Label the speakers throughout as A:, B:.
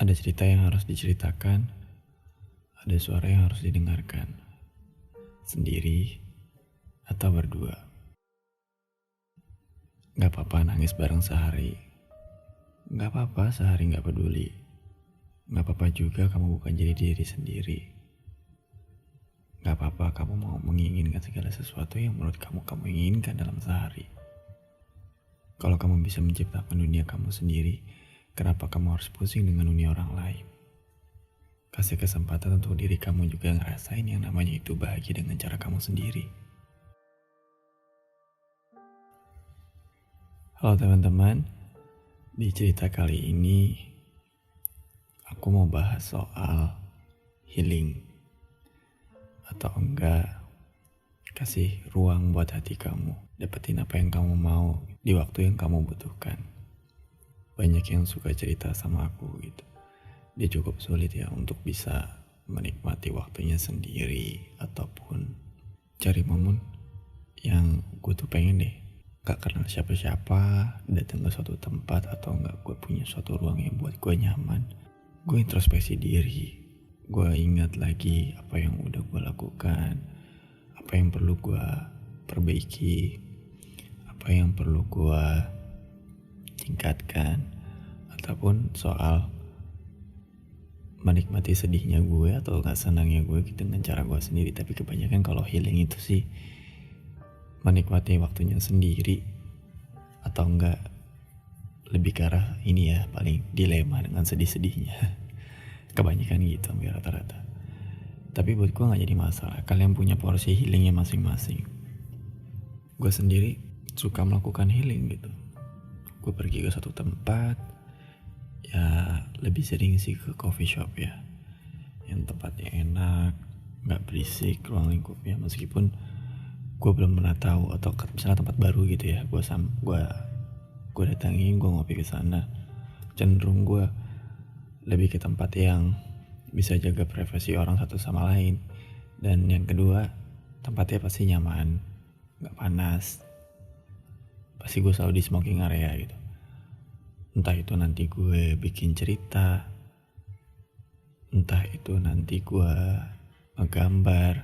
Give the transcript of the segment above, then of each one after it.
A: Ada cerita yang harus diceritakan, ada suara yang harus didengarkan, sendiri atau berdua. Gak apa-apa nangis bareng sehari, gak apa-apa sehari gak peduli, gak apa-apa juga kamu bukan jadi diri sendiri. Gak apa-apa kamu mau menginginkan segala sesuatu yang menurut kamu inginkan dalam sehari. Kalau kamu bisa menciptakan dunia kamu sendiri, kenapa kamu harus pusing dengan dunia orang lain? Kasih kesempatan untuk diri kamu juga ngerasain yang namanya itu bahagia dengan cara kamu sendiri. Halo teman-teman, di cerita kali ini aku mau bahas soal healing. Atau enggak, kasih ruang buat hati kamu, dapetin apa yang kamu mau di waktu yang kamu butuhkan. Banyak yang suka cerita sama aku gitu. Dia cukup sulit ya untuk bisa menikmati waktunya sendiri ataupun cari momen yang gue tuh pengen deh gak kenal siapa-siapa, datang ke suatu tempat atau enggak gue punya suatu ruang yang buat gue nyaman. Gue introspeksi diri, gue ingat lagi apa yang udah gue lakukan, apa yang perlu gue perbaiki, apa yang perlu gue tingkatkan, ataupun soal menikmati sedihnya gue atau gak senangnya gue dengan cara gue sendiri. Tapi kebanyakan kalau healing itu sih menikmati waktunya sendiri, atau enggak lebih ke arah ini ya, paling dilema dengan sedih-sedihnya. Kebanyakan gitu hampir rata-rata. Tapi buat gue gak jadi masalah, kalian punya porsi healingnya masing-masing. Gue sendiri suka melakukan healing gitu. Gue pergi ke suatu tempat, ya lebih sering sih ke coffee shop ya, yang tempatnya enak, gak berisik ruang lingkupnya. Meskipun gue belum pernah tahu, atau misalnya tempat baru gitu ya, gue datangin, gue ngopi ke sana. Cenderung gue lebih ke tempat yang bisa jaga privasi orang satu sama lain. Dan yang kedua, tempatnya pasti nyaman, gak panas. Pasti gue selalu di smoking area gitu. Entah itu nanti gue bikin cerita, entah itu nanti gue ngegambar,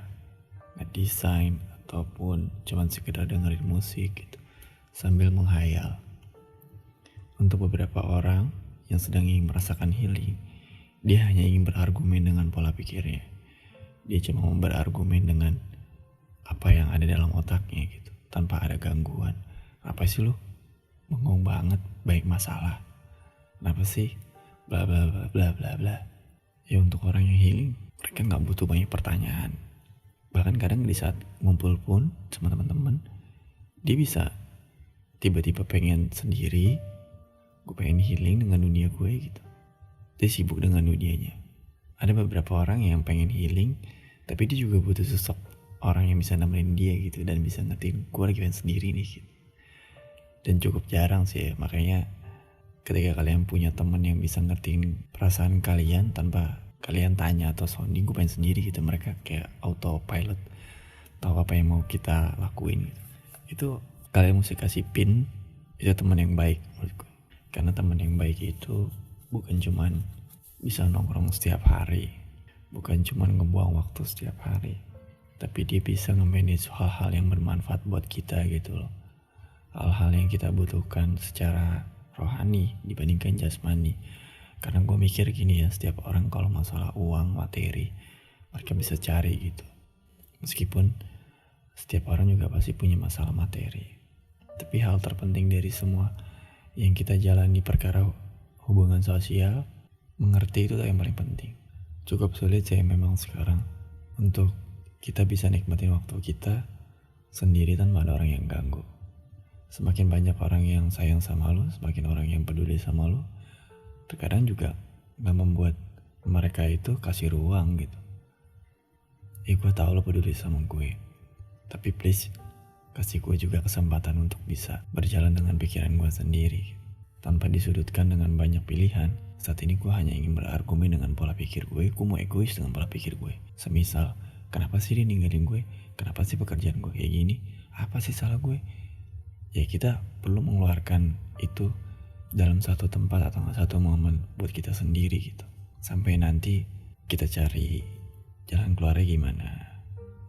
A: ngedesain, ataupun cuman sekedar dengerin musik gitu, sambil menghayal. Untuk beberapa orang yang sedang ingin merasakan healing, dia hanya ingin berargumen dengan pola pikirnya. Dia cuma mau berargumen dengan apa yang ada dalam otaknya gitu, tanpa ada gangguan. Apa sih lu? Bengong banget, baik masalah. Kenapa sih? Bla bla bla bla bla bla. Ya untuk orang yang healing, mereka gak butuh banyak pertanyaan. Bahkan kadang di saat ngumpul pun sama teman-teman, dia bisa tiba-tiba pengen sendiri. Gue pengen healing dengan dunia gue gitu. Dia sibuk dengan dunianya. Ada beberapa orang yang pengen healing, tapi dia juga butuh sosok orang yang bisa nemenin dia gitu, dan bisa ngertiin gue lagi pengen sendiri nih gitu. Dan cukup jarang sih ya, makanya ketika kalian punya teman yang bisa ngertiin perasaan kalian tanpa kalian tanya atau sounding, gue pengen sendiri gitu. Mereka kayak autopilot, tahu apa yang mau kita lakuin gitu. Itu kalian mesti kasih pin, itu teman yang baik menurut gue. Karena teman yang baik itu bukan cuman bisa nongkrong setiap hari, bukan cuman ngebuang waktu setiap hari, tapi dia bisa nge-manage hal-hal yang bermanfaat buat kita gitu loh. Hal-hal yang kita butuhkan secara rohani dibandingkan jasmani. Karena gue mikir gini ya, setiap orang kalau masalah uang, materi, mereka bisa cari gitu. Meskipun setiap orang juga pasti punya masalah materi, tapi hal terpenting dari semua yang kita jalani perkara hubungan sosial, mengerti itu yang paling penting. Cukup sulit sih memang sekarang untuk kita bisa nikmatin waktu kita sendiri tanpa ada orang yang ganggu. Semakin banyak orang yang sayang sama lo, semakin orang yang peduli sama lo, terkadang juga gak membuat mereka itu kasih ruang gitu. Gue tahu lo peduli sama gue, tapi please kasih gue juga kesempatan untuk bisa berjalan dengan pikiran gue sendiri, tanpa disudutkan dengan banyak pilihan. Saat ini gue hanya ingin berargumen dengan pola pikir gue mau egois dengan pola pikir gue. Semisal, kenapa sih dia ninggalin gue? Kenapa sih pekerjaan gue kayak gini? Apa sih salah gue? Ya kita perlu mengeluarkan itu dalam satu tempat atau satu momen buat kita sendiri gitu. Sampai nanti kita cari jalan keluarnya gimana.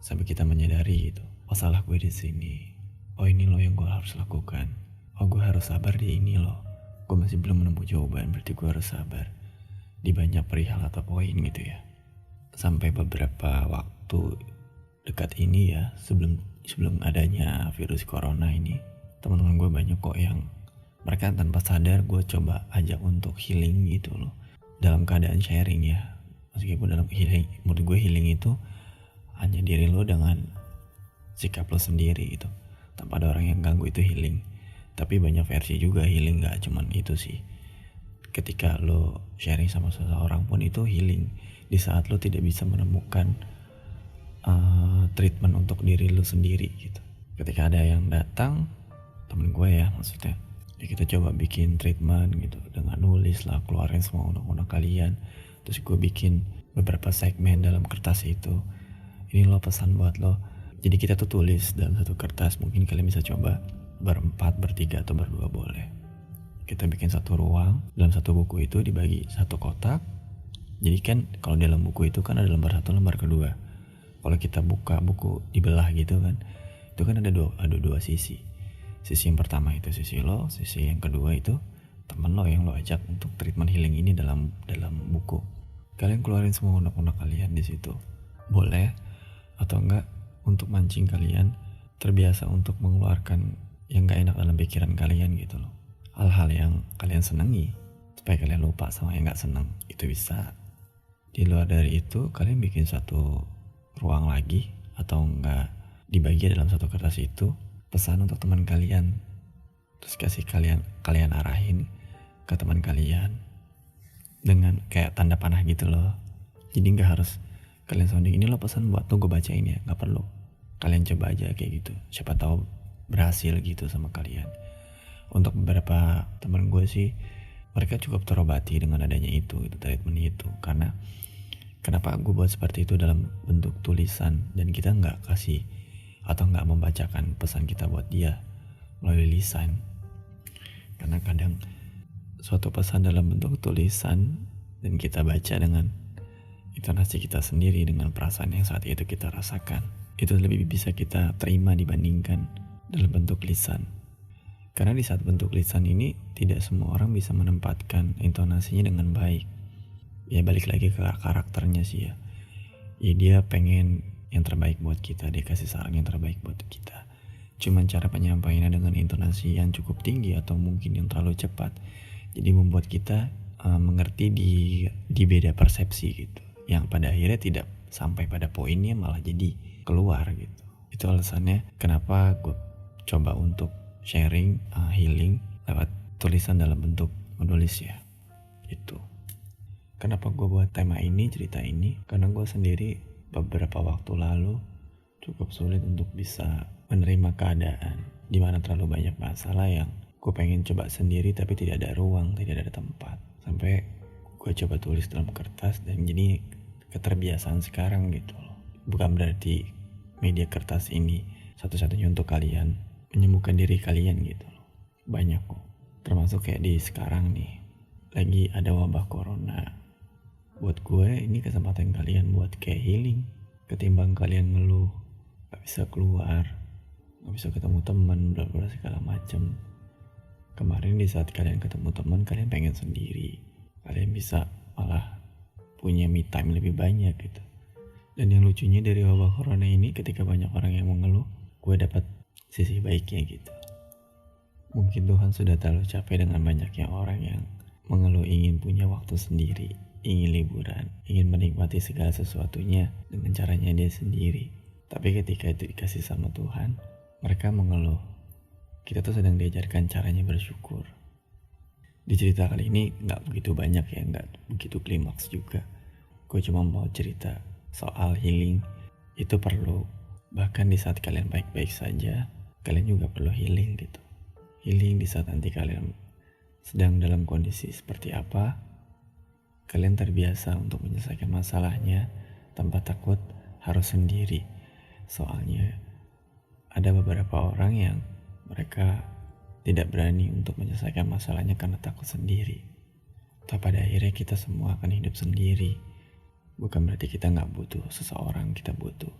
A: Sampai kita menyadari gitu. Oh, salah gue di sini. Oh, ini loh yang gue harus lakukan. Oh, gue harus sabar di ini loh. Gue masih belum menemukan jawaban, berarti gue harus sabar di banyak perihal atau poin gitu ya. Sampai beberapa waktu dekat ini ya, sebelum adanya virus corona ini, teman-teman gue banyak kok yang mereka tanpa sadar gue coba ajak untuk healing gitu loh, dalam keadaan sharing ya. Meskipun dalam healing, menurut gue healing itu hanya diri lo dengan sikap lo sendiri gitu, tanpa ada orang yang ganggu, itu healing. Tapi banyak versi juga healing, gak cuman itu sih. Ketika lo sharing sama seseorang pun itu healing. Di saat lo tidak bisa menemukan treatment untuk diri lo sendiri gitu. Ketika ada yang datang, temen gue ya maksudnya, ya kita coba bikin treatment gitu dengan nulis lah, keluarin semua unek-unek kalian. Terus gue bikin beberapa segmen dalam kertas itu. Ini lo pesan buat lo. Jadi kita tuh tulis dalam satu kertas. Mungkin kalian bisa coba berempat, bertiga, atau berdua boleh. Kita bikin satu ruang. Dalam satu buku itu dibagi satu kotak. Jadi kan kalau dalam buku itu kan ada lembar satu, lembar kedua. Kalau kita buka buku dibelah gitu kan, itu kan ada dua sisi. Sisi yang pertama itu sisi lo, sisi yang kedua itu temen lo yang lo ajak untuk treatment healing ini dalam buku. Kalian keluarin semua unek-unek kalian di situ. Boleh atau enggak untuk mancing kalian terbiasa untuk mengeluarkan yang gak enak dalam pikiran kalian gitu loh. Hal-hal yang kalian senangi supaya kalian lupa sama yang gak senang, itu bisa. Di luar dari itu kalian bikin satu ruang lagi, atau enggak dibagi dalam satu kertas itu pesan untuk teman kalian. Terus kasih kalian arahin ke teman kalian dengan kayak tanda panah gitu loh. Jadi gak harus kalian sounding, ini lo pesan buat tuh gue bacain ya, gak perlu. Kalian coba aja kayak gitu, siapa tahu berhasil gitu sama kalian. Untuk beberapa teman gue sih, mereka cukup terobati dengan adanya itu treatment itu. Karena kenapa gue buat seperti itu dalam bentuk tulisan, dan kita gak kasih atau gak membacakan pesan kita buat dia melalui lisan. Karena kadang suatu pesan dalam bentuk tulisan dan kita baca dengan intonasi kita sendiri, dengan perasaan yang saat itu kita rasakan, itu lebih bisa kita terima dibandingkan dalam bentuk lisan. Karena di saat bentuk lisan ini tidak semua orang bisa menempatkan intonasinya dengan baik. Ya balik lagi ke karakternya sih ya. Ya dia pengen yang terbaik buat kita, dia kasih saran yang terbaik buat kita. Cuman cara penyampaiannya dengan intonasi yang cukup tinggi atau mungkin yang terlalu cepat, jadi membuat kita mengerti di beda persepsi gitu, yang pada akhirnya tidak sampai pada poinnya, malah jadi keluar gitu. Itu alasannya kenapa gue coba untuk sharing healing lewat tulisan dalam bentuk menulis ya. Itu kenapa gue buat tema ini, cerita ini, karena gue sendiri beberapa waktu lalu cukup sulit untuk bisa menerima keadaan dimana terlalu banyak masalah yang gue pengen coba sendiri tapi tidak ada ruang, tidak ada tempat. Sampai gue coba tulis dalam kertas dan jadi keterbiasaan sekarang gitu loh. Bukan berarti media kertas ini satu-satunya untuk kalian menyembuhkan diri kalian gitu loh. Banyak kok, termasuk kayak di sekarang nih lagi ada wabah corona. Buat gue ini kesempatan kalian buat kayak healing. Ketimbang kalian ngeluh gak bisa keluar, gak bisa ketemu teman, bla bla segala macem. Kemarin di saat kalian ketemu teman, kalian pengen sendiri, kalian bisa malah punya me time lebih banyak gitu. Dan yang lucunya dari wabah corona ini, ketika banyak orang yang mengeluh, gue dapat sisi baiknya gitu. Mungkin Tuhan sudah terlalu capek dengan banyaknya orang yang mengeluh ingin punya waktu sendiri, ingin liburan, ingin menikmati segala sesuatunya dengan caranya dia sendiri. Tapi ketika itu dikasih sama Tuhan, mereka mengeluh. Kita tuh sedang diajarkan caranya bersyukur. Di cerita kali ini gak begitu banyak ya, gak begitu klimaks juga. Gue cuma mau cerita soal healing. Itu perlu. Bahkan di saat kalian baik-baik saja, kalian juga perlu healing gitu. Healing di saat nanti kalian sedang dalam kondisi seperti apa, kalian terbiasa untuk menyelesaikan masalahnya tanpa takut harus sendiri. Soalnya ada beberapa orang yang mereka tidak berani untuk menyelesaikan masalahnya karena takut sendiri. Toh pada akhirnya kita semua akan hidup sendiri. Bukan berarti kita nggak butuh seseorang, kita butuh.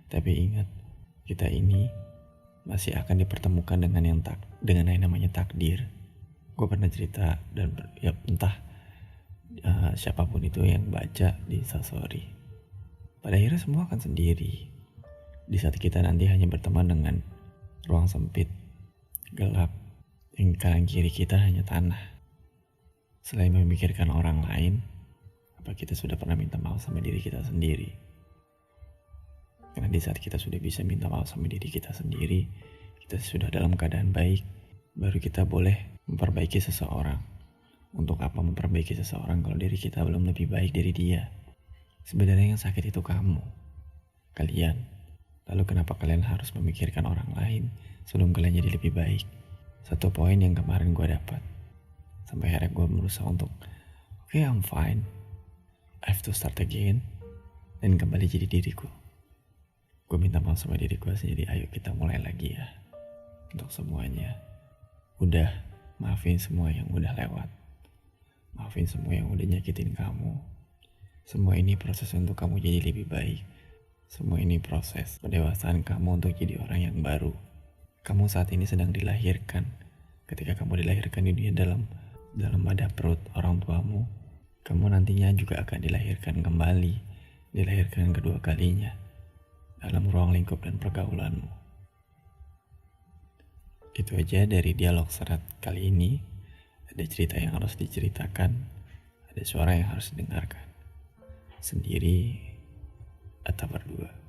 A: Tapi ingat, kita ini masih akan dipertemukan dengan yang namanya takdir. Gue pernah cerita dan ya entah siapapun itu yang baca di Instastory. Pada akhirnya semua akan sendiri. Di saat kita nanti hanya berteman dengan ruang sempit, gelap, yang kanan kiri kita hanya tanah. Selain memikirkan orang lain, apa kita sudah pernah minta maaf sama diri kita sendiri? Karena di saat kita sudah bisa minta maaf sama diri kita sendiri, kita sudah dalam keadaan baik, baru kita boleh memperbaiki seseorang. Untuk apa memperbaiki seseorang kalau diri kita belum lebih baik dari dia? Sebenarnya yang sakit itu kamu, kalian. Lalu kenapa kalian harus memikirkan orang lain sebelum kalian jadi lebih baik? Satu poin yang kemarin gue dapat. Sampai akhirnya gue berusaha untuk, okay, I'm fine. I have to start again. Dan kembali jadi diriku. Gue minta maaf sama diri gue sendiri. Ayo kita mulai lagi ya. Untuk semuanya. Udah, maafin semua yang udah lewat. Maafin semua yang udah nyakitin kamu. Semua ini proses untuk kamu jadi lebih baik. Semua ini proses pendewasaan kamu untuk jadi orang yang baru. Kamu saat ini sedang dilahirkan. Ketika kamu dilahirkan di dunia dalam wadah perut orang tuamu, kamu nantinya juga akan dilahirkan kembali, dilahirkan kedua kalinya, dalam ruang lingkup dan pergaulanmu. Itu aja dari dialog serat kali ini. Ada cerita yang harus diceritakan, ada suara yang harus didengarkan. Sendiri atau berdua.